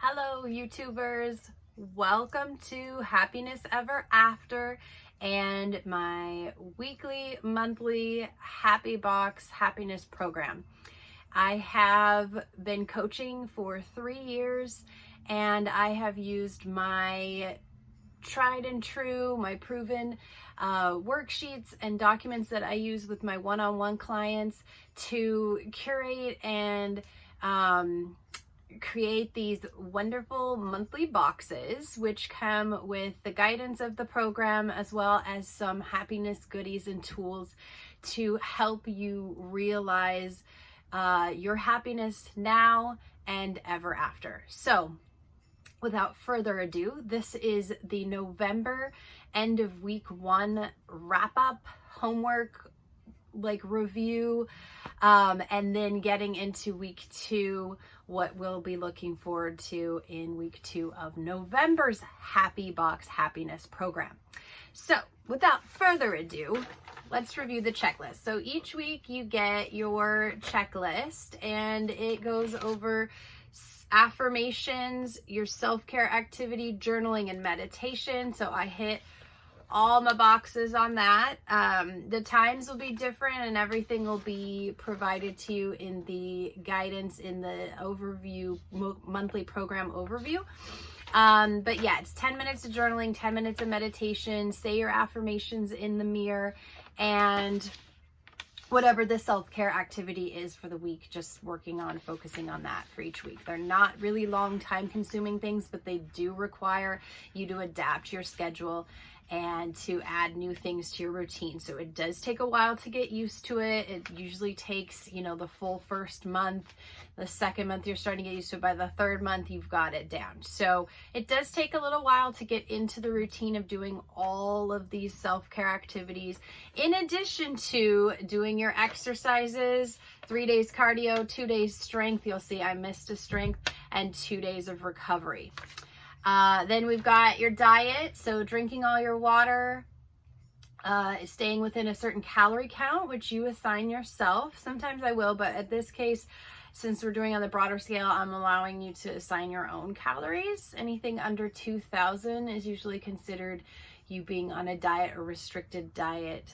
Hello YouTubers, welcome to Happiness Ever After and my weekly, monthly Happy Box happiness program. I have been coaching for 3 years and I have used my tried and true, my proven worksheets and documents that I use with my one-on-one clients to curate and create these wonderful monthly boxes which come with the guidance of the program as well as some happiness goodies and tools to help you realize your happiness now and ever after. So without further ado, this is the November end of week 1 wrap up homework review, and then getting into week 2, what we'll be looking forward to in week 2 of November's Happy Box Happiness program. So without further ado, let's review the checklist. So each week you get your checklist and it goes over affirmations, your self-care activity, journaling, and meditation. So I hit all my boxes on that. The times will be different and everything will be provided to you in the guidance in the overview, monthly program overview. But yeah, it's 10 minutes of journaling, 10 minutes of meditation, say your affirmations in the mirror, and whatever the self-care activity is for the week, just focusing on that for each week. They're not really long time consuming things, but they do require you to adapt your schedule and to add new things to your routine. So it does take a while to get used to it. It usually takes, the full first month. The second month you're starting to get used to it. By the third month you've got it down. So it does take a little while to get into the routine of doing all of these self-care activities, in addition to doing your exercises, 3 days cardio, 2 days strength. You'll see I missed a strength, and 2 days of recovery. Then we've got your diet, so drinking all your water, staying within a certain calorie count, which you assign yourself. Sometimes I will, but at this case, since we're doing on the broader scale, I'm allowing you to assign your own calories. Anything under 2,000 is usually considered you being on a diet or restricted diet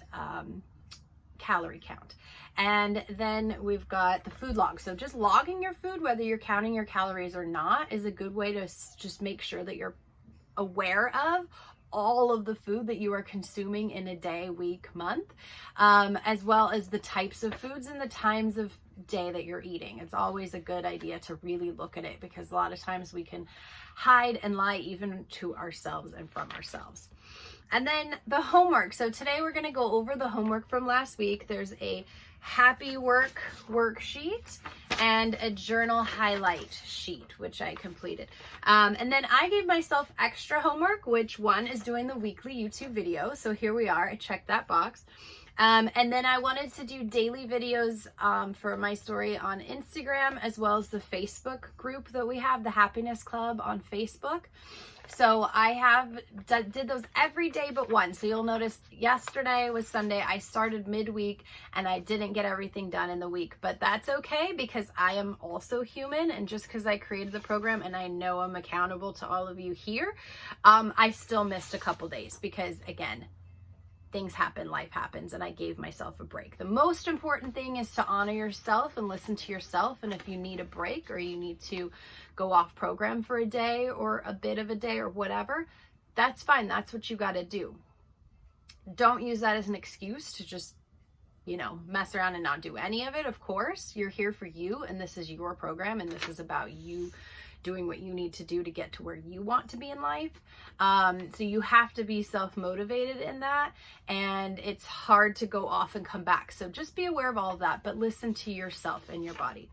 calorie count. And then we've got the food log. So just logging your food, whether you're counting your calories or not, is a good way to just make sure that you're aware of all of the food that you are consuming in a day, week, month, as well as the types of foods and the times of day that you're eating. It's always a good idea to really look at it, because a lot of times we can hide and lie even to ourselves and from ourselves. And then the homework. So today we're going to go over the homework from last week. There's a Happiwork worksheet and a journal highlight sheet, which I completed. And then I gave myself extra homework, which one is doing the weekly YouTube video. So here we are. I checked that box. And then I wanted to do daily videos for my story on Instagram, as well as the Facebook group that we have, the Happiness Club on Facebook. So I did those every day but one. So you'll notice yesterday was Sunday. I started midweek and I didn't get everything done in the week, but that's okay, because I am also human. And just because I created the program and I know I'm accountable to all of you here, I still missed a couple days because, again, things happen, life happens, and I gave myself a break. The most important thing is to honor yourself and listen to yourself. And if you need a break or you need to go off program for a day or a bit of a day or whatever, that's fine. That's what you got to do. Don't use that as an excuse to just, mess around and not do any of it. Of course, you're here for you, and this is your program, and this is about you doing what you need to do to get to where you want to be in life. So you have to be self-motivated in that, and it's hard to go off and come back. So just be aware of all of that, but listen to yourself and your body.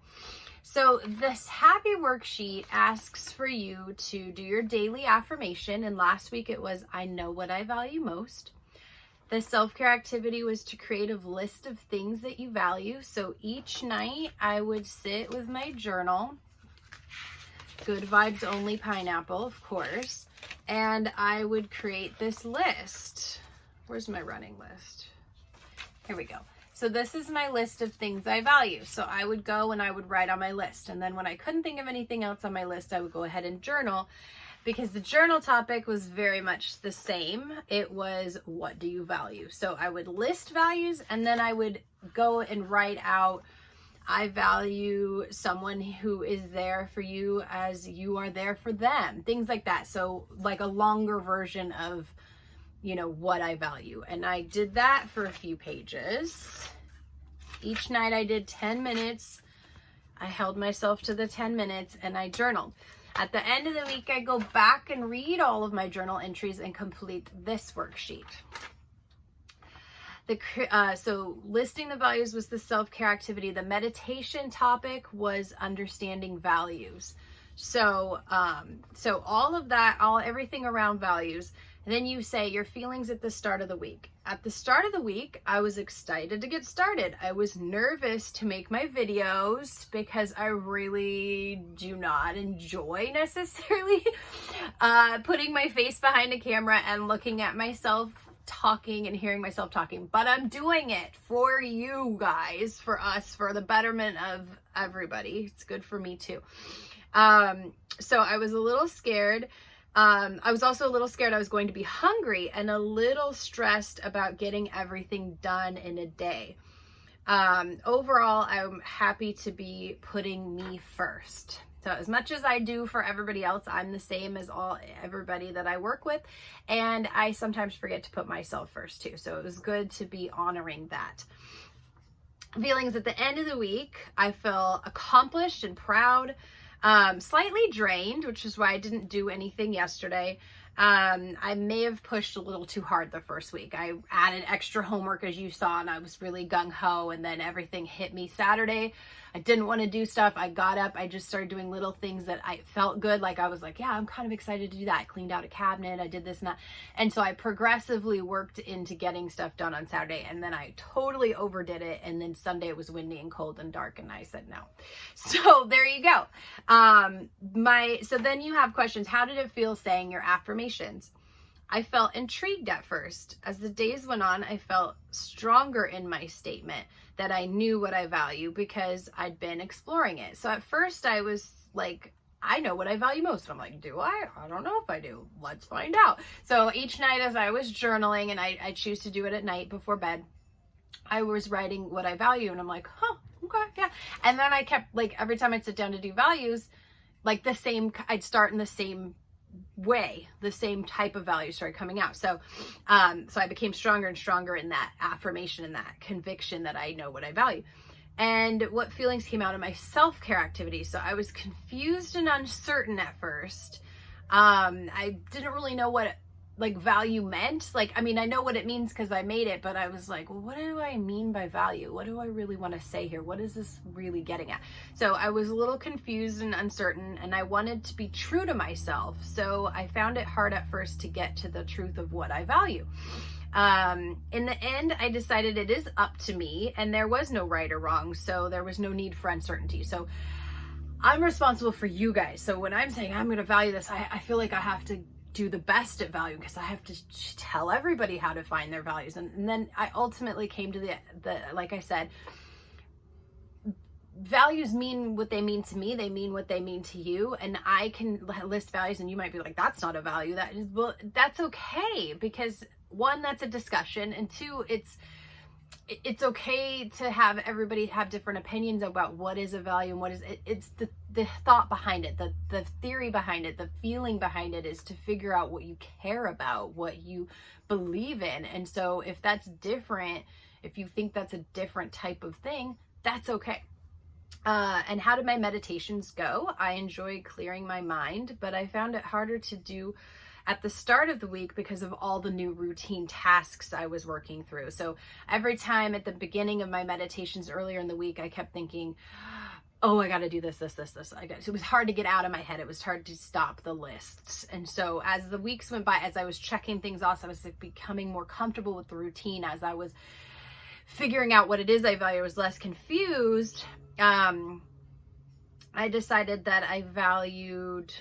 So this happy worksheet asks for you to do your daily affirmation. And last week it was, I know what I value most. The self-care activity was to create a list of things that you value. So each night I would sit with my journal, good vibes only pineapple, of course, and I would create this list. Where's my running list? Here we go. So this is my list of things I value. So I would go and I would write on my list. And then when I couldn't think of anything else on my list, I would go ahead and journal, because the journal topic was very much the same. It was, what do you value? So I would list values, and then I would go and write out, I value someone who is there for you as you are there for them. Things like that. So like a longer version of, you know, what I value. And I did that for a few pages. Each night I did 10 minutes. I held myself to the 10 minutes and I journaled. At the end of the week, I go back and read all of my journal entries and complete this worksheet. So listing the values was the self-care activity. The meditation topic was understanding values. So all of that, everything around values. And then you say your feelings at the start of the week. At the start of the week, I was excited to get started. I was nervous to make my videos because I really do not enjoy necessarily putting my face behind a camera and looking at myself talking and hearing myself talking. But I'm doing it for you guys, for us, for the betterment of everybody. It's good for me too. So I was a little scared. I was also a little scared I was going to be hungry and a little stressed about getting everything done in a day. Overall, I'm happy to be putting me first. So as much as I do for everybody else, I'm the same as everybody that I work with. And I sometimes forget to put myself first too. So it was good to be honoring that. Feelings at the end of the week, I feel accomplished and proud. Slightly drained, which is why I didn't do anything yesterday. I may have pushed a little too hard the first week. I added extra homework, as you saw, and I was really gung-ho, and then everything hit me Saturday. I didn't want to do stuff. I got up. I just started doing little things that I felt good. Like I was like, yeah, I'm kind of excited to do that. I cleaned out a cabinet. I did this and that. And so I progressively worked into getting stuff done on Saturday, and then I totally overdid it. And then Sunday it was windy and cold and dark, and I said no. So there you go. So then you have questions. How did it feel saying your affirmations? I felt intrigued at first. As the days went on, I felt stronger in my statement that I knew what I value because I'd been exploring it. So at first I was like, I know what I value most. And I'm like, do I? I don't know if I do. Let's find out. So each night as I was journaling, and I choose to do it at night before bed, I was writing what I value. And I'm like, huh, okay, yeah. And then I kept, like, every time I'd sit down to do values, like the same, I'd start in the same way, the same type of value started coming out. So I became stronger and stronger in that affirmation and that conviction that I know what I value. And what feelings came out of my self-care activities. So I was confused and uncertain at first. I didn't really know what like value meant. Like, I mean, I know what it means because I made it, but I was like, well, what do I mean by value? What do I really want to say here? What is this really getting at? So I was a little confused and uncertain, and I wanted to be true to myself. So I found it hard at first to get to the truth of what I value. In the end, I decided it is up to me, and there was no right or wrong. So there was no need for uncertainty. So I'm responsible for you guys. So when I'm saying I'm going to value this, I feel like I have to do the best at value because I have to tell everybody how to find their values. And then I ultimately came to the like I said, values mean what they mean to me. They mean what they mean to you. And I can list values and you might be like, that's not a value. Well, that's okay, because one, that's a discussion, and two, it's okay to have everybody have different opinions about what is a value and what is it. It's the thought behind it, the theory behind it, the feeling behind it is to figure out what you care about, what you believe in. And so if that's different, if you think that's a different type of thing, that's okay. And how did my meditations go? I enjoyed clearing my mind, but I found it harder to do at the start of the week because of all the new routine tasks I was working through. So every time at the beginning of my meditations earlier in the week, I kept thinking, oh, I got to do this. So it was hard to get out of my head. It was hard to stop the lists. And so as the weeks went by, as I was checking things off, I was becoming more comfortable with the routine. As I was figuring out what it is I value, I was less confused. I decided that I valued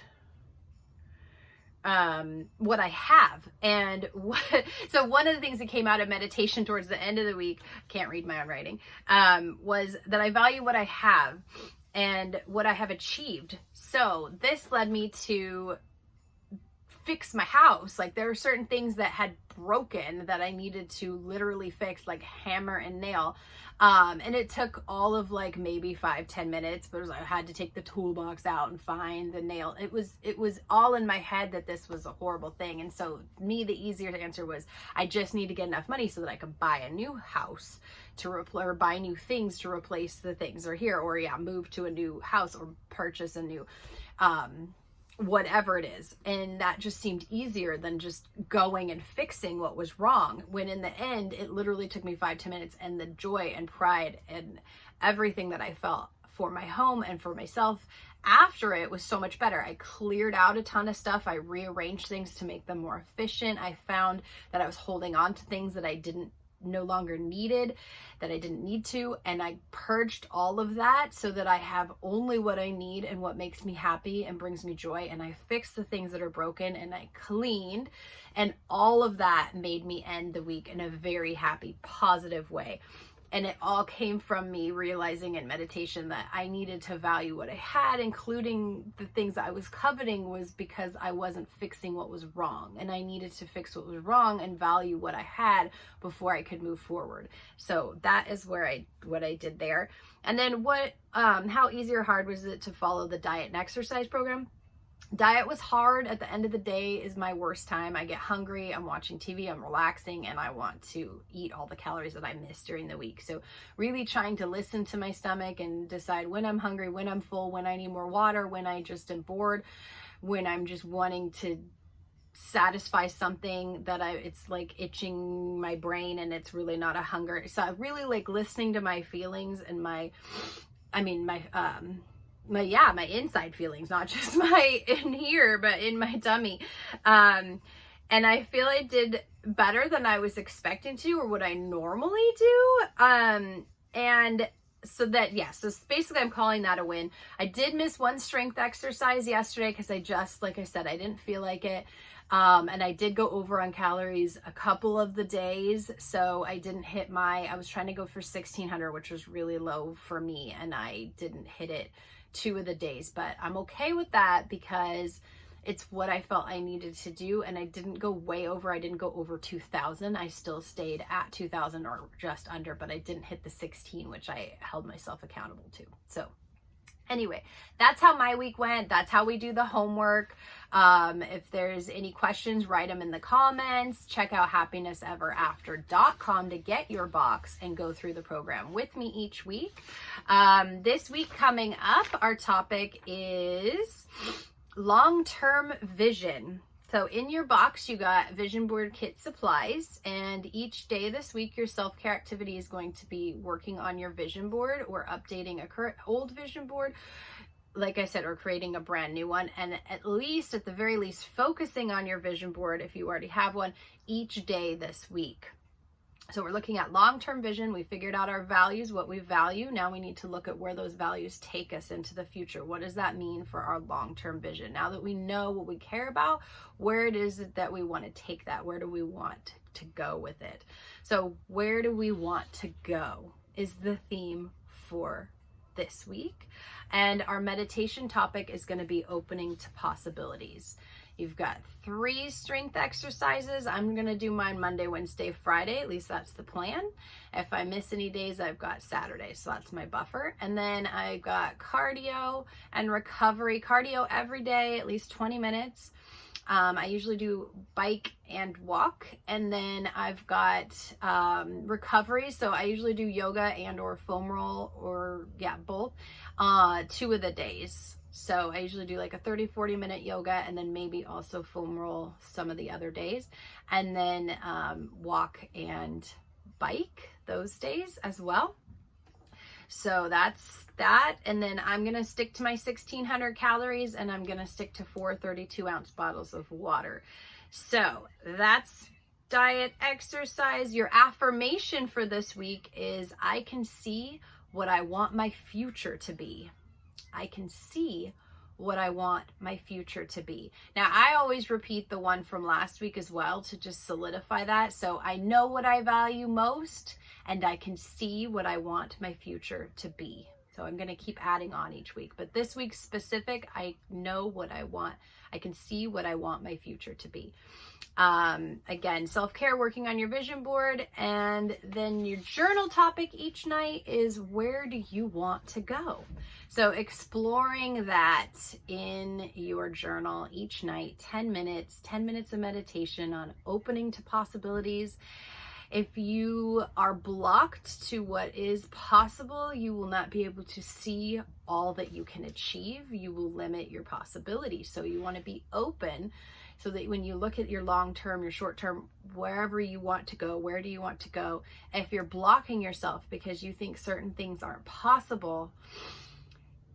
what I have. And so one of the things that came out of meditation towards the end of the week, can't read my own writing, was that I value what I have and what I have achieved. So this led me to fix my house. Like, there are certain things that had broken that I needed to literally fix, like hammer and nail. And it took all of like maybe 5-10 minutes, but it was like I had to take the toolbox out and find the nail. It was all in my head that this was a horrible thing. And so me, the easier answer was I just need to get enough money so that I could buy a new house to replace, or buy new things to replace the things that are here, or move to a new house or purchase a new whatever it is. And that just seemed easier than just going and fixing what was wrong, when in the end it literally took me 5-10 minutes, and the joy and pride and everything that I felt for my home and for myself after it was so much better. I cleared out a ton of stuff. I rearranged things to make them more efficient. I found that I was holding on to things that I no longer needed, that I didn't need to, and I purged all of that so that I have only what I need and what makes me happy and brings me joy. And I fixed the things that are broken, and I cleaned, and all of that made me end the week in a very happy, positive way. And it all came from me realizing in meditation that I needed to value what I had, including the things that I was coveting, was because I wasn't fixing what was wrong. And I needed to fix what was wrong and value what I had before I could move forward. So that is what I did there. And then how easy or hard was it to follow the diet and exercise program? Diet was hard. At the end of the day is my worst time. I get hungry, I'm watching TV, I'm relaxing, and I want to eat all the calories that I missed during the week. So really trying to listen to my stomach and decide when I'm hungry, when I'm full, when I need more water, when I just am bored, when I'm just wanting to satisfy something that it's like itching my brain and it's really not a hunger. So I really like listening to my feelings and my inside feelings, not just my in here, but in my tummy. And I feel I did better than I was expecting to, or what I normally do. And so basically I'm calling that a win. I did miss one strength exercise yesterday because like I said, I didn't feel like it. And I did go over on calories a couple of the days. So I didn't hit I was trying to go for 1600, which was really low for me. And I didn't hit it 2 of the days, but I'm okay with that because it's what I felt I needed to do. And I didn't go way over. I didn't go over 2000. I still stayed at 2000 or just under, but I didn't hit the 16, which I held myself accountable to. So anyway, that's how my week went. That's how we do the homework. If there's any questions, write them in the comments. Check out happinesseverafter.com to get your box and go through the program with me each week. This week coming up, our topic is long-term vision. So in your box, you got vision board kit supplies, and each day this week, your self-care activity is going to be working on your vision board or updating a current old vision board, like I said, or creating a brand new one. And at the very least, focusing on your vision board, if you already have one, each day this week. So we're looking at long-term vision. We figured out our values, what we value. Now we need to look at where those values take us into the future. What does that mean for our long-term vision? Now that we know what we care about, where it is that we want to take that? Where do we want to go with it? So where do we want to go is the theme for this week. And our meditation topic is going to be opening to possibilities. You've got 3 strength exercises. I'm going to do mine Monday, Wednesday, Friday. At least that's the plan. If I miss any days, I've got Saturday. So that's my buffer. And then I've got cardio and recovery. Cardio every day, at least 20 minutes. I usually do bike and walk. And then I've got recovery. So I usually do yoga and or foam roll, or both, 2 of the days. So I usually do like a 30-40 minute yoga, and then maybe also foam roll some of the other days, and then walk and bike those days as well. So that's that. And then I'm going to stick to my 1600 calories, and I'm going to stick to 4 32-ounce bottles of water. So that's diet, exercise. Your affirmation for this week is, I can see what I want my future to be. I can see what I want my future to be. Now, I always repeat the one from last week as well to just solidify that. So I know what I value most, and I can see what I want my future to be. So I'm going to keep adding on each week. But this week's specific, I know what I want. I can see what I want my future to be. Again, self-care, working on your vision board. And then your journal topic each night is, where do you want to go? So exploring that in your journal each night, 10 minutes of meditation on opening to possibilities. If you are blocked to what is possible, you will not be able to see all that you can achieve. You will limit your possibilities. So you want to be open so that when you look at your long-term, your short-term, wherever you want to go, where do you want to go? If you're blocking yourself because you think certain things aren't possible,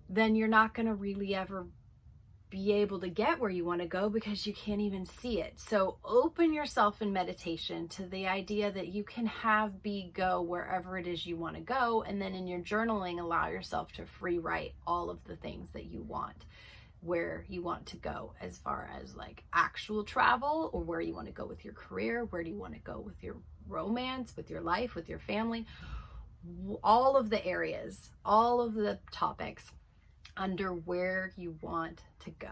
then you're not going to really ever be able to get where you want to go because you can't even see it. So open yourself in meditation to the idea that you can go wherever it is you want to go. And then in your journaling, allow yourself to free write all of the things that you want, where you want to go as far as like actual travel, or where you want to go with your career, where do you want to go with your romance, with your life, with your family, all of the areas, all of the topics under where you want to go.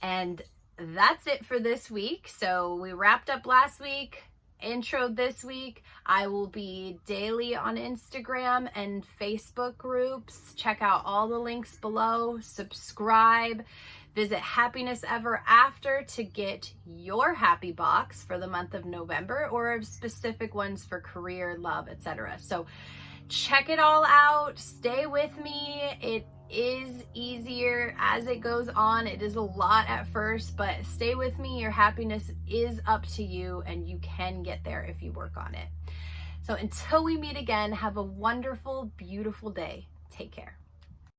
And that's it for this week. So we wrapped up last week, introed this week. I will be daily on Instagram and Facebook groups. Check out all the links below. Subscribe. Visit Happiness Ever After to get your happy box for the month of November, or specific ones for career, love, etc. So check it all out. Stay with me. It is easier as it goes on. It is a lot at first, but stay with me. Your happiness is up to you, and you can get there if you work on it. So until we meet again, have a wonderful, beautiful day. Take care.